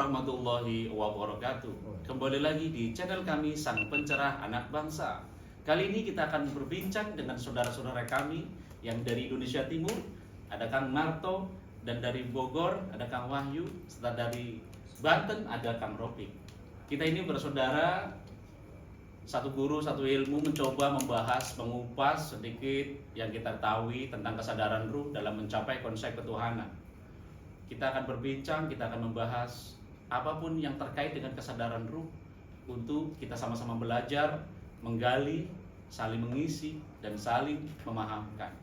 warahmatullahi wabarakatuh. Kembali lagi di channel kami Sang Pencerah Anak Bangsa. Kali ini kita akan berbincang dengan saudara-saudara kami yang dari Indonesia Timur. Ada Kang Marto, dan dari Bogor ada Kang Wahyu, serta dari Banten ada Kang Ropik. Kita ini bersaudara, satu guru, satu ilmu, mencoba membahas, mengupas sedikit yang kita ketahui tentang kesadaran ruh dalam mencapai konsep ketuhanan. Kita akan berbincang, kita akan membahas apapun yang terkait dengan kesadaran ruh untuk kita sama-sama belajar, menggali, saling mengisi, dan saling memahamkan.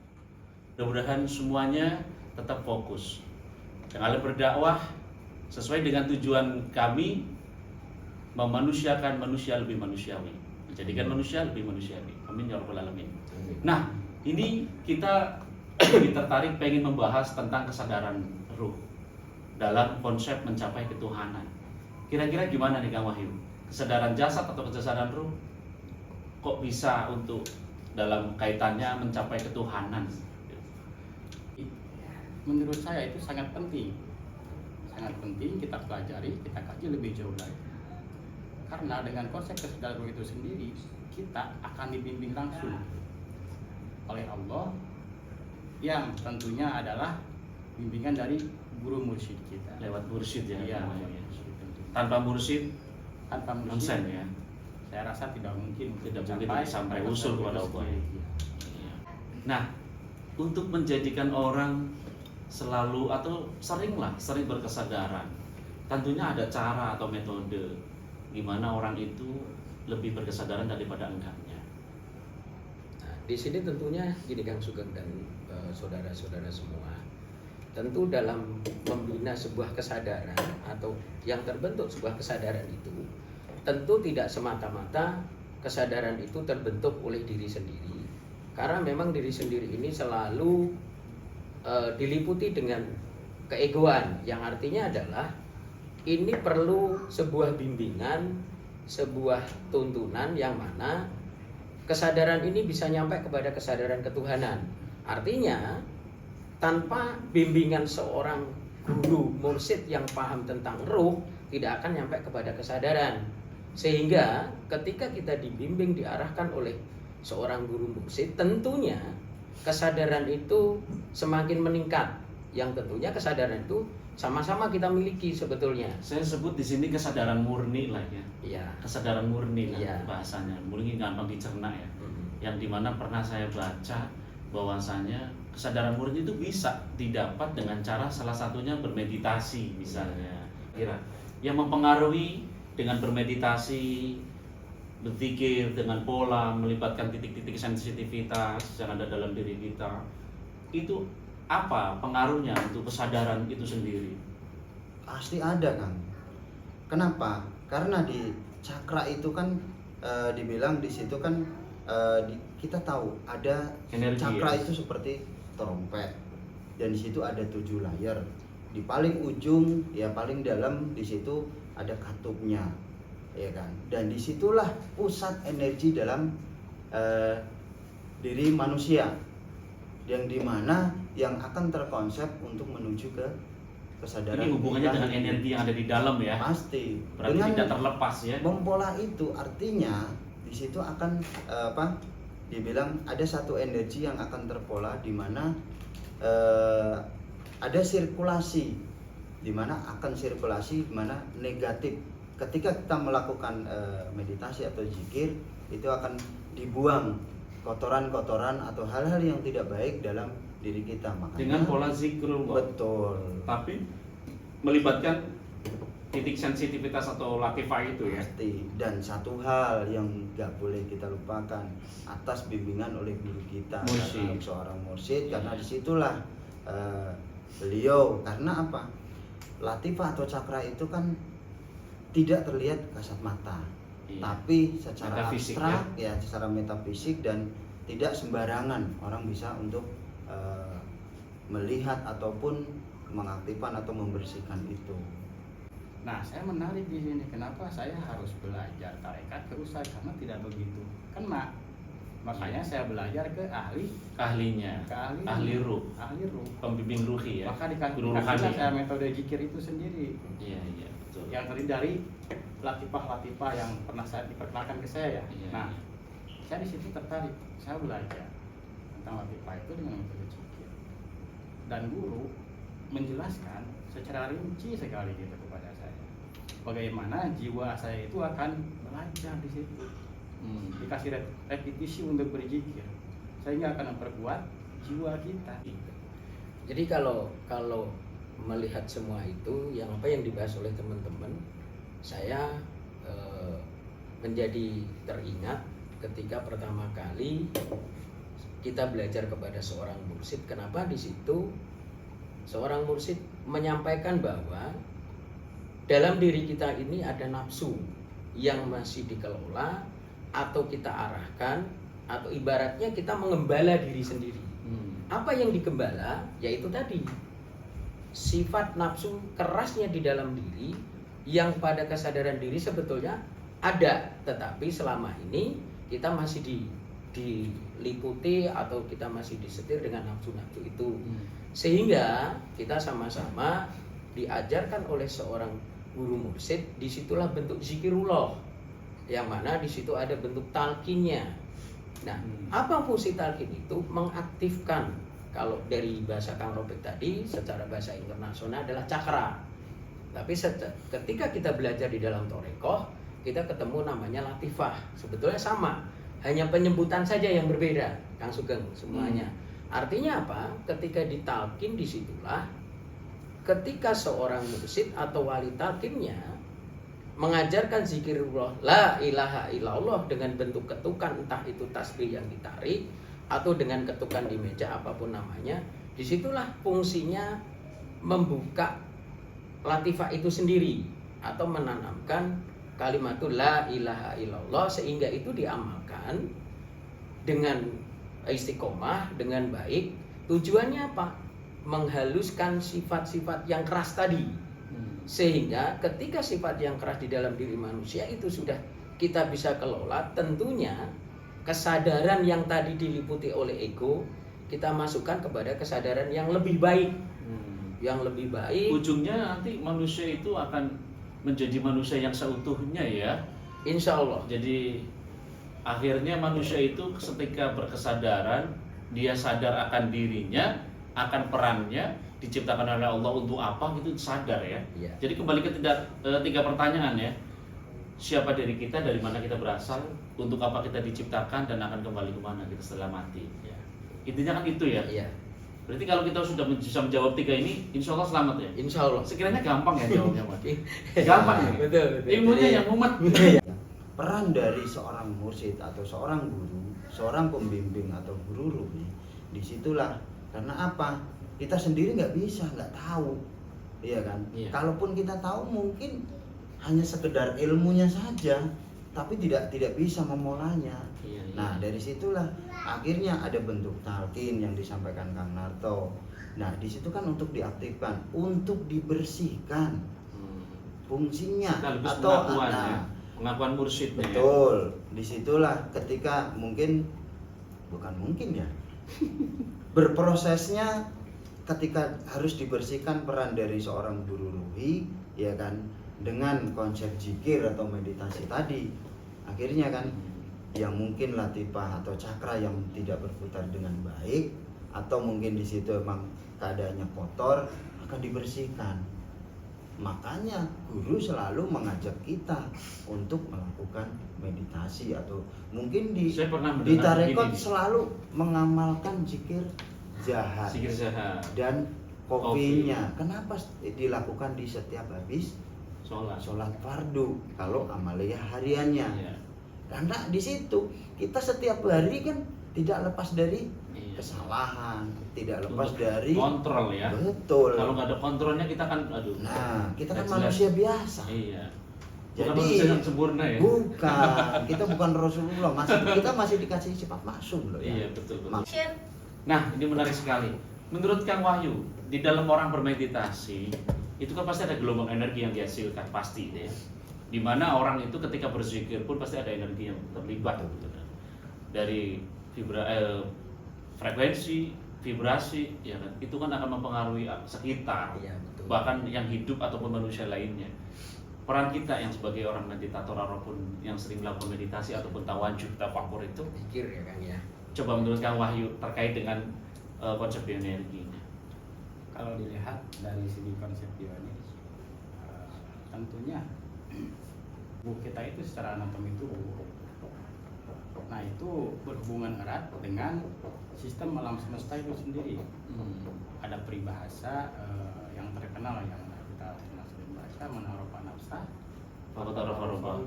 Mudah-mudahan semuanya tetap fokus dalam berdakwah sesuai dengan tujuan kami, memanusiakan manusia lebih manusiawi, menjadikan manusia lebih manusiawi. Amin ya rabbal alamin. Nah, ini kita tertarik pengen membahas tentang kesadaran ruh dalam konsep mencapai ketuhanan. Kira-kira gimana nih Kang Wahyu? Kesadaran jasad atau kesadaran ruh kok bisa untuk dalam kaitannya mencapai ketuhanan? Menurut saya itu sangat penting kita pelajari, kita kaji lebih jauh lagi. Karena dengan konsep kesadaran ruh itu sendiri, kita akan dibimbing langsung oleh Allah, yang tentunya adalah bimbingan dari guru mursyid kita. Lewat mursyid ya? Iya. Tanpa mursyid nonsen ya? Saya rasa tidak mungkin sampai usul kepada Allah. Iya. Nah, untuk menjadikan orang selalu atau sering berkesadaran, tentunya ada cara atau metode gimana orang itu lebih berkesadaran daripada enggaknya. Nah, di sini tentunya gini Kang Sugeng dan saudara-saudara semua, tentu dalam membina sebuah kesadaran atau yang terbentuk sebuah kesadaran itu, tentu tidak semata-mata kesadaran itu terbentuk oleh diri sendiri, karena memang diri sendiri ini selalu diliputi dengan keegoan, yang artinya adalah ini perlu sebuah bimbingan, sebuah tuntunan yang mana kesadaran ini bisa nyampe kepada kesadaran ketuhanan. Artinya tanpa bimbingan seorang guru mursyid yang paham tentang ruh, tidak akan nyampe kepada kesadaran. Sehingga ketika kita dibimbing, diarahkan oleh seorang guru mursyid, tentunya kesadaran itu semakin meningkat, yang tentunya kesadaran itu sama-sama kita miliki sebetulnya. Saya sebut di sini kesadaran murni lah ya. Iya. Kesadaran murni lah Iya. bahasanya. Murni gampang dicerna ya. Yang dimana pernah saya baca bahwasanya kesadaran murni itu bisa didapat dengan cara salah satunya bermeditasi misalnya. Kira yang mempengaruhi dengan bermeditasi, berzikir dengan pola, melibatkan titik-titik sensitivitas yang ada dalam diri kita. Itu apa pengaruhnya untuk kesadaran itu sendiri? Pasti ada Kang. Kenapa? Karena di cakra itu kan dibilang di situ kan kita tahu ada energi, cakra ya? Itu seperti trompet, dan di situ ada 7 layer. Di paling ujung ya paling dalam di situ ada katupnya, ya kan. Dan disitulah pusat energi dalam diri manusia, yang dimana yang akan terkonsep untuk menuju ke kesadaran. Ini hubungannya dengan energi yang ada di dalam ya? Pasti. Berarti dengan tidak terlepas ya? Mempola itu artinya di situ akan dibilang ada satu energi yang akan terpola, di mana ada sirkulasi, di mana akan sirkulasi, di mana negatif. Ketika kita melakukan meditasi atau zikir, itu akan dibuang kotoran-kotoran atau hal-hal yang tidak baik dalam diri kita. Makanya dengan pola zikrul. Betul. Tapi melibatkan titik sensitivitas atau latifah itu ya. Pasti. Dan satu hal yang nggak boleh kita lupakan, atas bimbingan oleh guru kita, karena seorang mursyid, karena disitulah beliau, karena apa? Latifah atau cakra itu kan tidak terlihat kasat mata, tapi secara abstrak ya, secara metafisik, dan tidak sembarangan orang bisa untuk melihat ataupun mengaktifkan atau membersihkan itu. Nah, saya menarik di sini, kenapa saya harus belajar tarekat ke Ustaz, karena tidak begitu kena Makanya saya belajar ke ahlinya, ahli ruh, pembimbing ruhi ya. Maka Guru dikasih rohani. saya metode zikir itu sendiri. Iya betul. Yang terdiri dari latifah-latifah yang pernah saya diperkenalkan ke saya ya. Iya. Nah, saya di situ tertarik. Saya belajar tentang latifah itu dengan metode zikir. Dan guru menjelaskan secara rinci sekali gitu kepada saya. Bagaimana jiwa saya itu akan belajar di situ. Dikasih repetisi untuk berzikir sehingga akan memperkuat jiwa kita. Jadi kalau melihat semua itu, yang apa yang dibahas oleh teman-teman, saya menjadi teringat ketika pertama kali kita belajar kepada seorang mursyid. Kenapa di situ seorang mursyid menyampaikan bahwa dalam diri kita ini ada nafsu yang masih dikelola atau kita arahkan, atau ibaratnya kita mengembala diri sendiri. Apa yang digembala? Yaitu tadi sifat nafsu kerasnya di dalam diri yang pada kesadaran diri sebetulnya ada, tetapi selama ini kita masih diliputi atau kita masih disetir dengan nafsu-nafsu itu. Sehingga kita sama-sama diajarkan oleh seorang guru mursyid, disitulah bentuk zikirullah, yang mana di situ ada bentuk talqinnya. Nah, apa fungsi talqin itu? Mengaktifkan, kalau dari bahasa Kang Robert tadi, secara bahasa internasional adalah cakra. Tapi ketika kita belajar di dalam Thorekoh, kita ketemu namanya latifah. Sebetulnya sama, hanya penyebutan saja yang berbeda, Kang Sugeng, semuanya. Artinya apa? Ketika ditalqin, disitulah ketika seorang mursyid atau wali talqinnya mengajarkan zikirullah la ilaha illallah dengan bentuk ketukan, entah itu tasbih yang ditarik atau dengan ketukan di meja apapun namanya, disitulah fungsinya membuka latifah itu sendiri atau menanamkan kalimatul la ilaha illallah, sehingga itu diamalkan dengan istiqomah, dengan baik. Tujuannya apa? Menghaluskan sifat-sifat yang keras tadi, sehingga ketika sifat yang keras di dalam diri manusia itu sudah kita bisa kelola, tentunya kesadaran yang tadi diliputi oleh ego kita masukkan kepada kesadaran yang lebih baik. Yang lebih baik, ujungnya nanti manusia itu akan menjadi manusia yang seutuhnya ya, insya Allah. Jadi akhirnya manusia itu ketika berkesadaran, dia sadar akan dirinya, akan perannya, diciptakan oleh Allah untuk apa gitu, sadar ya. Ya. Jadi kembali ke tiga pertanyaan ya. Siapa diri kita, dari mana kita berasal, untuk apa kita diciptakan, dan akan kembali kemana kita setelah mati ya. Intinya kan itu ya. Iya. Berarti kalau kita sudah bisa menjawab tiga ini, insya Allah selamat ya. Insya Allah. Sekiranya gampang ya jawabnya, Mas. Gampang ya. Betul. Ilmunya yang mumet. Peran dari seorang mursyid atau seorang guru, seorang pembimbing atau guru ruhi, disitulah. Karena apa? Kita sendiri nggak bisa, nggak tahu, iya kan? Iya. Kalaupun kita tahu mungkin hanya sekedar ilmunya saja, tapi tidak bisa memulainya. Iya. Nah, dari situlah akhirnya ada bentuk talqin yang disampaikan Kang Narto. Nah, di situ kan untuk diaktifkan, untuk dibersihkan fungsinya Sekaligus atau pengakuan ya. Pengakuan mursyidnya. betul. Disitulah ketika bukan mungkin ya, berprosesnya ketika harus dibersihkan peran dari seorang guru ruhi, ya kan, dengan konsep zikir atau meditasi tadi, akhirnya kan yang mungkin latifah atau cakra yang tidak berputar dengan baik, atau mungkin di situ emang keadaannya kotor, akan dibersihkan. Makanya guru selalu mengajak kita untuk melakukan meditasi, atau mungkin Saya pernah di mendengar tarekat begini. selalu mengamalkan zikir jahat Zikir jahat. dan kopinya. Kenapa dilakukan di setiap habis sholat fardu kalau amaliyah hariannya? Iya. Karena di situ kita setiap hari kan tidak lepas dari Iya. kesalahan, tidak lepas Untuk dari kontrol ya. betul. Kalau nggak ada kontrolnya kita kan aduh. Nah, kita kan nggak jelas. manusia biasa. Iya. Bukan Jadi manusia yang sempurna ya. bukan, kita bukan Rasulullah, kita masih dikasih sifat maksum loh ya. Iya betul. Mak- Nah, ini menarik sekali. Menurut Kang Wahyu, di dalam orang bermeditasi, itu kan pasti ada gelombang energi yang dihasilkan, pasti ya. Dimana orang itu ketika berzikir pun pasti ada energi yang terlibat gitu kan. Dari frekuensi, vibrasi, ya kan, itu kan akan mempengaruhi sekitar, Iya, betul. bahkan yang hidup ataupun manusia lainnya. Peran kita yang sebagai orang meditator ataupun yang sering melakukan meditasi ataupun tawajuh, tafakur itu, Pikir ya Kang ya. coba menurut Kang Wahyu terkait dengan konsep bioenergi. Kalau dilihat dari segi konsep bioenergi, tentunya tubuh kita itu secara anatomi itu, nah itu berhubungan erat dengan sistem alam semesta itu sendiri. Ada peribahasa yang terkenal yang kita sering baca, Manaropa Nafsa, Faroba.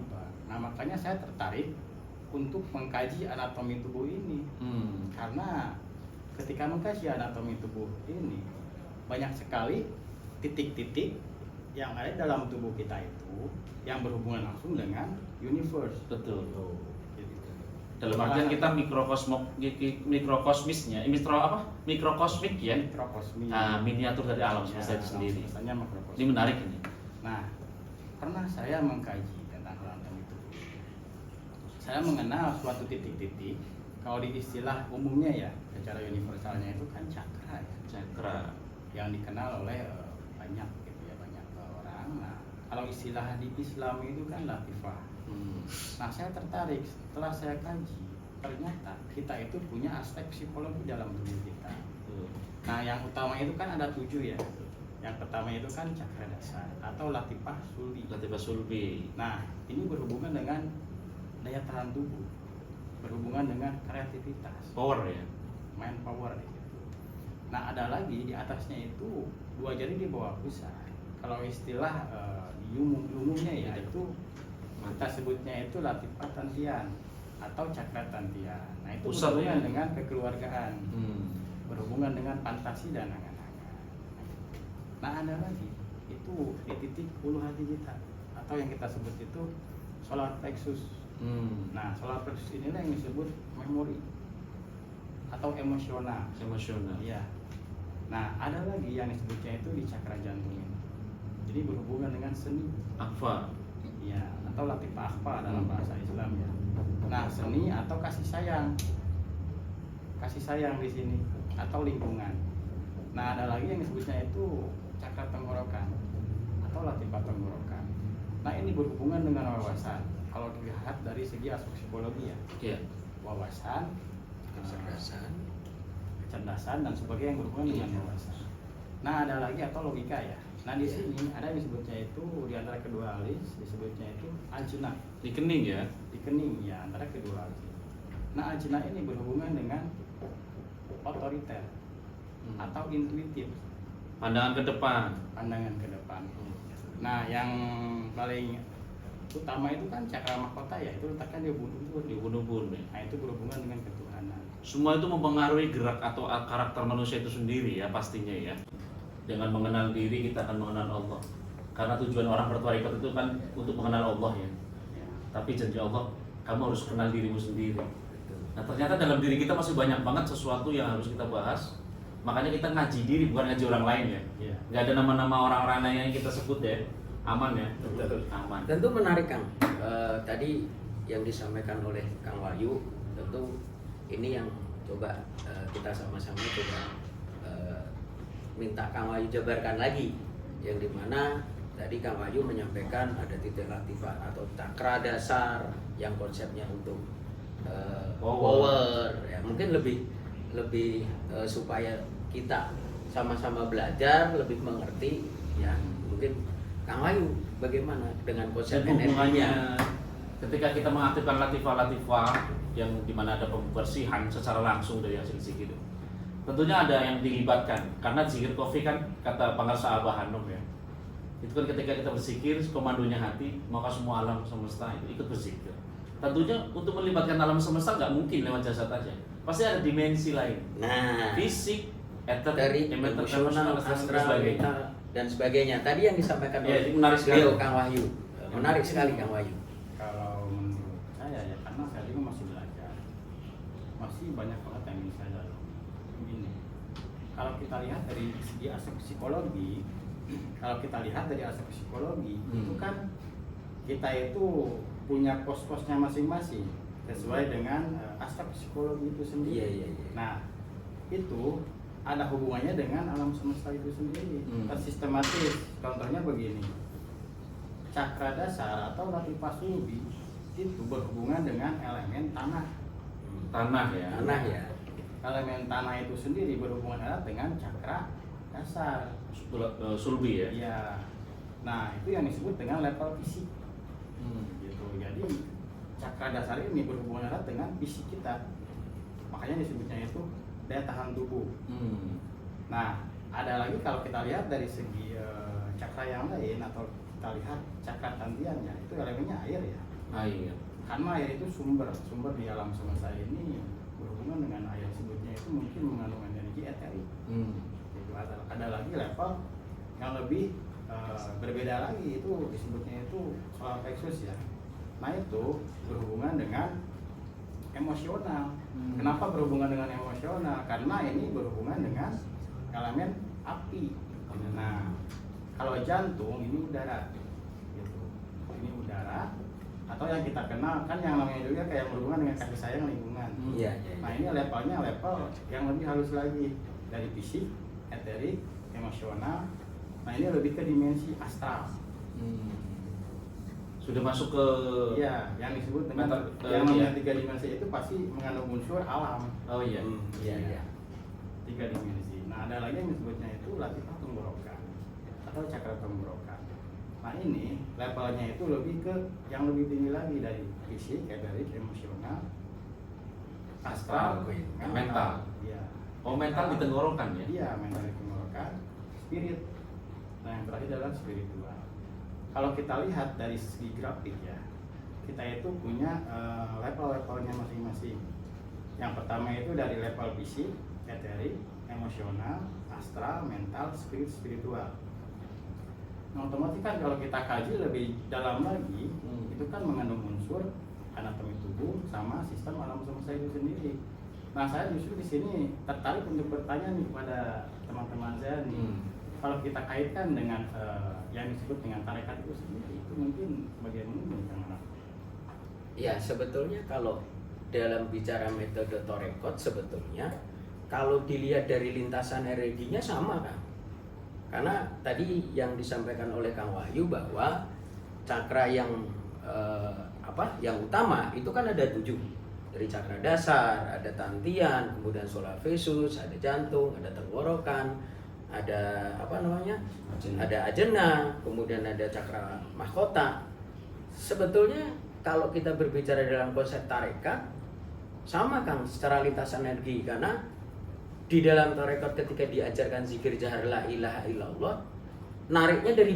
Nah makanya saya tertarik untuk mengkaji anatomi tubuh ini, karena ketika mengkaji anatomi tubuh ini banyak sekali titik-titik yang ada dalam tubuh kita itu yang berhubungan langsung dengan universe. Betul. Gitu. Dalam artian kita mikrokosmisnya, mikrokosmik ya, Mikrokosmik. miniatur dari alam semesta itu sendiri. Semestanya mikrokosmik. Ini menarik ini. Nah, pernah saya mengkaji tentang anatomi tubuh. Saya mengenal suatu titik-titik, kalau di istilah umumnya ya, secara universalnya itu kan cakra ya. Cakra. Yang dikenal oleh banyak gitu ya, banyak orang. Nah, kalau istilah di Islam itu kan latifah. Nah, saya tertarik setelah saya kaji, ternyata kita itu punya aspek psikologi dalam tubuh kita. Nah, yang utama itu kan ada 7 ya. Yang pertama itu kan cakra dasar atau latifah sulbi. Latifah sulbi. Nah, ini berhubungan dengan daya tahan tubuh, berhubungan dengan kreativitas, Power ya. manpower gitu. Nah, ada lagi di atasnya itu 2 jari di bawah pusar. Kalau istilah di umumnya ya itu kita sebutnya itu latifah tantian atau cakra tantian. Nah, itu Pusat berhubungan ya? dengan kekeluargaan, berhubungan dengan fantasi dan angan-angan. Nah, ada lagi itu di titik ulu hati kita atau yang kita sebut itu solar plexus. Nah, solar plexus inilah yang disebut memori atau emosional. Emosional. Iya. Nah, ada lagi yang disebutnya itu di cakra jantung ini. Jadi berhubungan dengan seni. Akfa. Iya, atau latifah akhfa dalam bahasa Islam ya. Nah, seni atau kasih sayang. Kasih sayang di sini atau lingkungan. Nah, ada lagi yang disebutnya itu cakra tenggorokan atau latifah tenggorokan. Nah, ini berhubungan dengan wawasan. Kalau dilihat dari segi aspek psikologi ya. Iya. Wawasan, kecerdasan dan sebagainya yang berhubungan dengan wawasan. Nah, ada lagi atau logika ya. Nah, di sini ada yang disebutnya itu di antara kedua alis disebutnya itu alcina. Di kening ya. Di kening ya, antara kedua alis. Nah, alcina ini berhubungan dengan otoriter atau intuitif, Pandangan ke depan. pandangan ke depan. Nah, yang paling utama itu kan cakra mahkota ya, itu letakkan di ubun-ubun. Di ubun-ubun ya. Nah, itu berhubungan dengan ketuhanan. Semua itu mempengaruhi gerak atau karakter manusia itu sendiri ya pastinya ya. Dengan mengenal diri kita akan mengenal Allah. Karena tujuan orang bertarekat itu kan untuk mengenal Allah ya. Tapi janji Allah, kamu harus kenal dirimu sendiri. Nah, ternyata dalam diri kita masih banyak banget sesuatu yang harus kita bahas. Makanya kita ngaji diri, bukan ngaji orang lain ya. Iya. Nggak ada nama-nama orang-orang lain yang kita sebut ya. Aman ya. Betul. Aman. Tentu menarik Kang. Tadi yang disampaikan oleh Kang Wahyu, tentu ini yang coba kita sama-sama coba minta Kang Wahyu jabarkan lagi, yang dimana tadi Kang Wahyu menyampaikan ada titik latifah atau cakra dasar yang konsepnya untuk power ya, mungkin lebih supaya kita sama-sama belajar lebih mengerti ya. Mungkin Kang Wahyu bagaimana dengan konsep Dan hubungannya energinya? ketika kita mengaktifkan latifah-latifah yang dimana ada pembersihan secara langsung dari hasil zikir, tentunya ada yang dilibatkan karena zikir kofi kan kata Pangar Sahabah Hanum ya, itu kan ketika kita berzikir komandonya hati, maka semua alam semesta itu ikut berzikir. Tentunya untuk melibatkan alam semesta nggak mungkin lewat jasad aja, pasti ada dimensi lain, Nah, fisik, dari emosional, astral, mental, dan sebagainya. Tadi yang disampaikan Ya, oleh menarik sekali. beliau Kang Wahyu, menarik sekali Kang Wahyu. Kalau menurut saya ya, karena saya juga masih belajar, masih banyak banget yang ingin saya dalami. Begini, kalau kita lihat dari segi aspek psikologi, itu kan kita itu punya pos-posnya masing-masing. sesuai dengan aspek psikologi itu sendiri. Iya. Nah, itu ada hubungannya dengan alam semesta itu sendiri. Tersistematis. Contohnya begini. Cakra dasar atau latifah sulbi itu berhubungan dengan elemen tanah. Tanah ya. Tanah ya. Elemen tanah itu sendiri berhubungan erat dengan cakra dasar. Sulbi ya. Iya. Nah, itu yang disebut dengan level fisik. Gitu. Jadi cakra dasar ini berhubungan erat dengan fisik kita. Makanya disebutnya itu daya tahan tubuh. Nah, ada lagi kalau kita lihat dari segi cakra yang lain atau kita lihat cakra tantiannya, itu elemennya air ya. Air. Karena air itu sumber di alam semesta ini berhubungan dengan air, sebutnya itu mungkin mengandung energi eterik. Gitu. Ada lagi level yang lebih berbeda lagi, itu disebutnya itu solar plexus ya. Nah, itu berhubungan dengan emosional. Kenapa berhubungan dengan emosional? Karena ini berhubungan dengan elemen api. Nah, kalau jantung ini udara, gitu. Ini udara, atau yang kita kenal kan yang namanya juga kayak berhubungan dengan kasih sayang lingkungan. Iya. Nah, ini levelnya level yang lebih halus lagi, dari fisik, eterik, emosional. Nah, ini lebih ke dimensi astral. Sudah masuk ke Iya, yang disebut dengan yang namanya 3 dimensi itu pasti mengandung unsur alam. Oh iya. Iya. 3 dimensi. Nah, ada lagi yang disebutnya itu latifah tenggorokan atau cakra tenggorokan. Nah, ini levelnya itu lebih ke yang lebih tinggi lagi dari fisik, eterik, emosional, astral, mental. Iya. Oh, mental di tenggorokan ya. Iya, mental di tenggorokan, spirit. Nah, yang terakhir adalah spiritual. Kalau kita lihat dari segi grafik ya, kita itu punya level-levelnya masing-masing. Yang pertama itu dari level fisik, eterik, emosional, astral, mental, spiritual. Nah, otomatis kan kalau kita kaji lebih dalam lagi, itu kan mengandung unsur anatomi tubuh sama sistem alam semesta itu sendiri. Nah, saya justru di sini tertarik untuk bertanya nih kepada teman-teman saya nih. Kalau kita kaitkan dengan yang disebut dengan tarekat itu sendiri, itu mungkin bagaimana menurut? Ya, sebetulnya kalau dalam bicara metode tarekat, sebetulnya kalau dilihat dari lintasan energinya sama kan. Karena tadi yang disampaikan oleh Kang Wahyu bahwa cakra yang yang utama itu kan ada 7. Dari cakra dasar, ada tantian, kemudian solar plexus, ada jantung, ada tenggorokan, ada ada ajena, kemudian ada cakra mahkota. Sebetulnya kalau kita berbicara dalam konsep tarekat sama Kang secara lintasan energi, karena di dalam tarekat ketika diajarkan zikir jahar la ilaha illallah, nariknya dari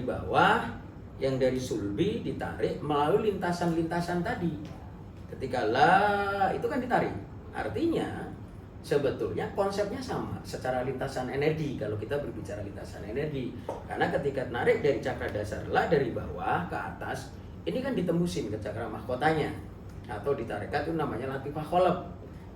bawah yang dari sulbi ditarik melalui lintasan-lintasan tadi. Ketika la itu kan ditarik, artinya sebetulnya konsepnya sama secara lintasan energi kalau kita berbicara lintasan energi. Karena ketika narik dari cakra dasar la dari bawah ke atas, ini kan ditembusin ke cakra mahkotanya, atau di tarekat itu namanya latifah kholab.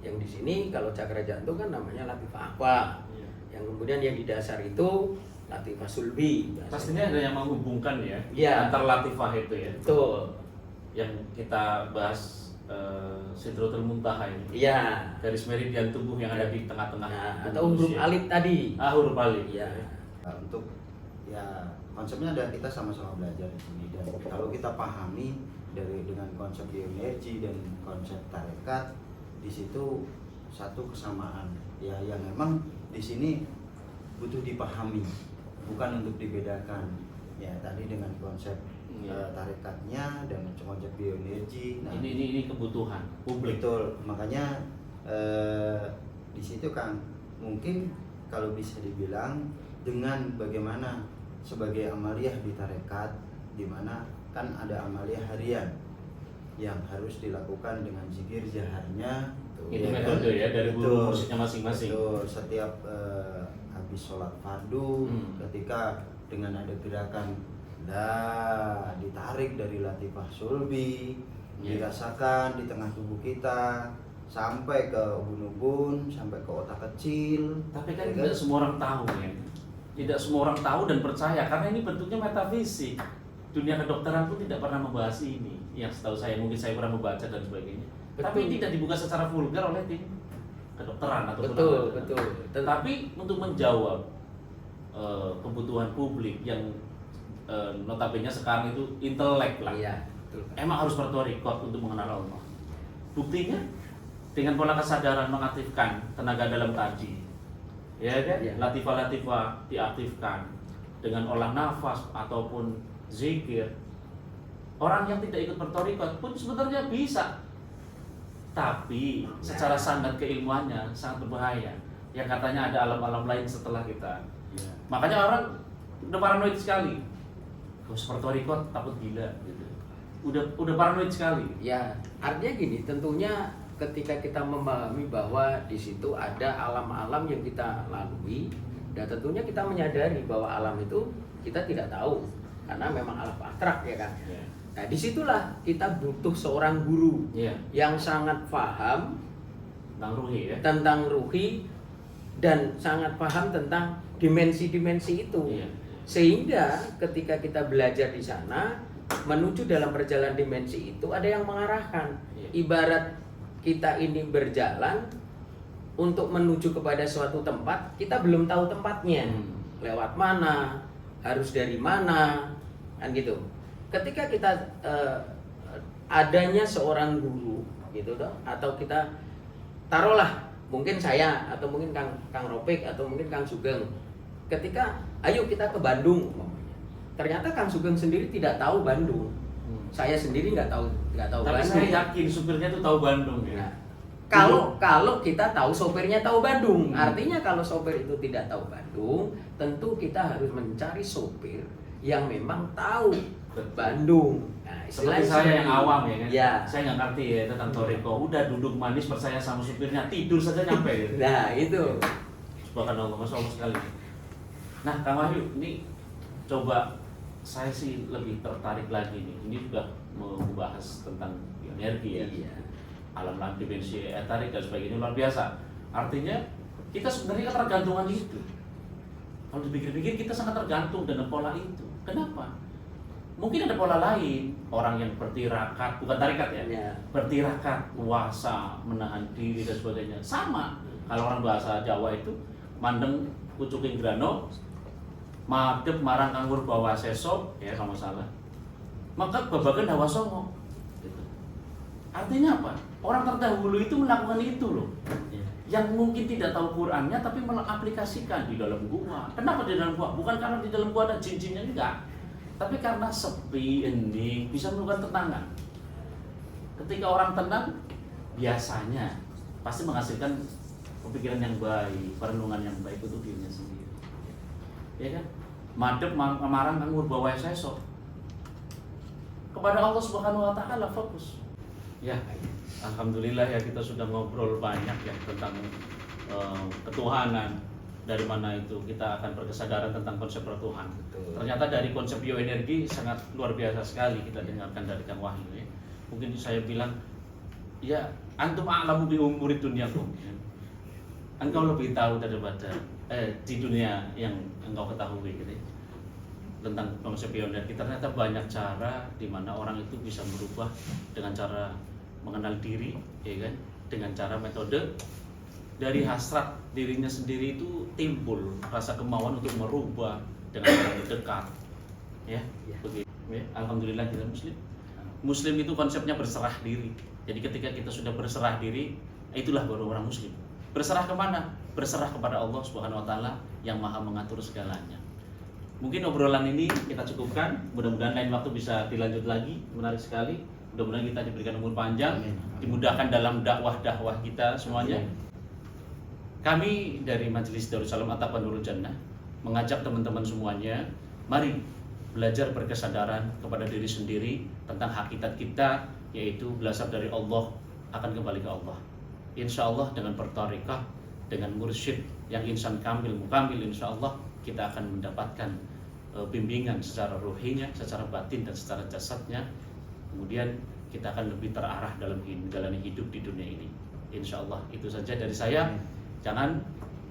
Yang di sini kalau cakra jantung kan namanya latifah aqua. Yang kemudian yang di dasar itu latifah sulbi. Pastinya ada yang menghubungkan ya, antar latifah itu ya. Betul. Yang kita bahas Sidratul Muntaha ini. Iya. Garis meridian tubuh yang ada di tengah-tengah. Atau huruf alif tadi. Huruf alif. Iya. Untuk konsepnya adalah kita sama-sama belajar di sini, dan kalau kita pahami dengan konsep bioenergi dan konsep tarekat, di situ satu kesamaan ya yang memang di sini butuh dipahami, bukan untuk dibedakan ya tadi dengan konsep tarekatnya dan konsep bioenergi. Nah, ini kebutuhan publik. Betul, makanya di situ Kang mungkin kalau bisa dibilang dengan bagaimana sebagai amaliyah di tarekat, di mana kan ada amaliyah harian yang harus dilakukan dengan zikir jaharnya. Itu metode ya dari guru musiknya masing-masing. Betul, setiap habis sholat fardu, ketika dengan ada gerakan ditarik dari latifah sulbi, dirasakan di tengah tubuh kita sampai ke ubun-ubun, sampai ke otak kecil. Tapi kan tidak semua orang tahu ya. Tidak semua orang tahu dan percaya karena ini bentuknya metafisik. Dunia kedokteran pun tidak pernah membahas ini. yang setahu saya, mungkin saya kurang membaca dan sebagainya. Betul. Tapi tidak dibuka secara vulgar oleh tim kedokteran atau Betul, betul. Tetapi untuk menjawab kebutuhan publik yang notabene sekarang itu intelek lah. Iya, betul. Emang harus bertorikot untuk mengenal Allah. Buktinya dengan pola kesadaran mengaktifkan tenaga dalam tadi, ya kan? Iya. Latifah-latifah diaktifkan dengan olah nafas ataupun zikir. Orang yang tidak ikut bertorikot pun sebenarnya bisa, tapi secara sangat keilmuannya sangat berbahaya. Yang katanya ada alam-alam lain setelah kita. Iya. Makanya orang udah paranoid sekali. Kalau bertorikot takut gila gitu. Udah paranoid sekali. Ya, artinya gini, tentunya ketika kita memahami bahwa di situ ada alam-alam yang kita lalui, dan tentunya kita menyadari bahwa alam itu kita tidak tahu karena memang alam abstrak, ya kan. Ya. Nah, disitulah kita butuh seorang guru Iya. yang sangat paham Tentang ruhi ya. tentang ruhi dan sangat paham tentang dimensi-dimensi itu. Iya. Sehingga ketika kita belajar di sana, menuju dalam perjalanan dimensi itu ada yang mengarahkan. Iya. Ibarat kita ini berjalan untuk menuju kepada suatu tempat, kita belum tahu tempatnya. Lewat mana, harus dari mana, kan gitu. Ketika kita adanya seorang guru gitu toh, atau kita taruhlah mungkin saya atau mungkin Kang Ropik atau mungkin Kang Sugeng, ketika ayo kita ke Bandung umpamanya. Ternyata Kang Sugeng sendiri tidak tahu Bandung. Saya sendiri nggak tahu Tapi Bandung. saya yakin supirnya tuh tahu Bandung ya. Nah, kalau kita tahu sopirnya tahu Bandung, artinya kalau sopir itu tidak tahu Bandung, tentu kita harus mencari sopir yang memang tahu Bandung. Nah, Seperti istilahnya saya yang seperti- awam ya kan. Ya. Saya nggak ngerti ya tentang toriko. Udah duduk manis percaya sama supirnya, tidur saja nyampe gitu. Nah, itu. Subhanallah, masya Allah sekali. Nah, Kang Wahyu, ini coba saya sih lebih tertarik lagi nih. Ini juga membahas tentang energi ya. Iya. Alam dimensi etarik dan sebagainya luar biasa. Artinya kita sebenarnya ketergantungan itu. Kalau dipikir-pikir kita sangat tergantung dengan pola itu. Kenapa? Mungkin ada pola lain, orang yang bertirakat, bukan tarikat ya, Ya. bertirakat, puasa, menahan diri dan sebagainya. Sama. Kalau orang bahasa Jawa itu mandeng pucuking grano, madep marang kanggur bawa seso, ya sama salah. Maka babagan hawa songo. Gitu. Artinya apa? Orang terdahulu itu melakukan itu loh. Yang mungkin tidak tahu Qurannya tapi mengaplikasikan di dalam gua. Kenapa di dalam gua? Bukan karena di dalam gua ada jin-jinnya, enggak. Tapi karena sepi, hening, bisa melakukan tenangan. Ketika orang tenang, biasanya pasti menghasilkan pemikiran yang baik, perenungan yang baik untuk dirinya sendiri. Ya kan? Madep marang nganggur bawa seso. Kepada Allah Subhanahu wa taala fokus. Ya, alhamdulillah ya kita sudah ngobrol banyak ya tentang ketuhanan. Dari mana itu kita akan berkesadaran tentang konsep pertuhan. Betul. Ternyata dari konsep bioenergi sangat luar biasa sekali kita dengarkan dari Kang Wahyu ya. Mungkin saya bilang ya antum a'lamu bi umuri dunyakum. Ya. Engkau lebih tahu daripada di dunia yang engkau ketahui gitu ya. Tentang konsep bioenergi. Ternyata banyak cara di mana orang itu bisa berubah dengan cara mengenal diri, ya kan? Dengan cara metode dari hasrat dirinya sendiri itu timbul rasa kemauan untuk merubah dengan orang dekat, ya. Begitu. Ya. Alhamdulillah kita Muslim. Muslim itu konsepnya berserah diri. Jadi ketika kita sudah berserah diri, itulah baru orang Muslim. Berserah kemana? Berserah kepada Allah Subhanahu Wa Taala yang Maha mengatur segalanya. Mungkin obrolan ini kita cukupkan. Mudah-mudahan lain waktu bisa dilanjut lagi. Menarik sekali. Mudah-mudahan kita diberikan umur panjang, dimudahkan dalam dakwah-dakwah kita semuanya. Kami dari Majelis Darussalam Atapan Nurul Jannah mengajak teman-teman semuanya, mari belajar berkesadaran kepada diri sendiri tentang hakikat kita, yaitu berasal dari Allah, akan kembali ke Allah. Insya Allah dengan bertariqah, dengan mursyid yang insan kamil, mukamil, insya Allah kita akan mendapatkan bimbingan secara ruhinya, secara batin dan secara jasadnya. Kemudian kita akan lebih terarah dalam menjalani hidup di dunia ini. Insya Allah itu saja dari saya. Jangan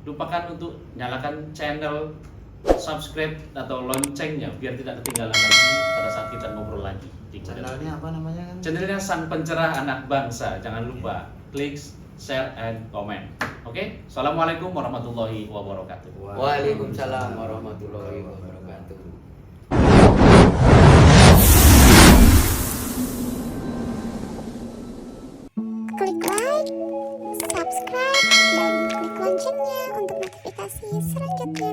lupakan untuk nyalakan channel, subscribe atau loncengnya biar tidak ketinggalan lagi pada saat kita ngobrol lagi. Channelnya apa namanya kan? channelnya Sang Pencerah Anak Bangsa. Jangan lupa klik, share, and comment. Oke, Assalamualaikum warahmatullahi wabarakatuh. Waalaikumsalam warahmatullahi wabarakatuh. Klik like, subscribe, dan klik loncengnya untuk notifikasi selanjutnya.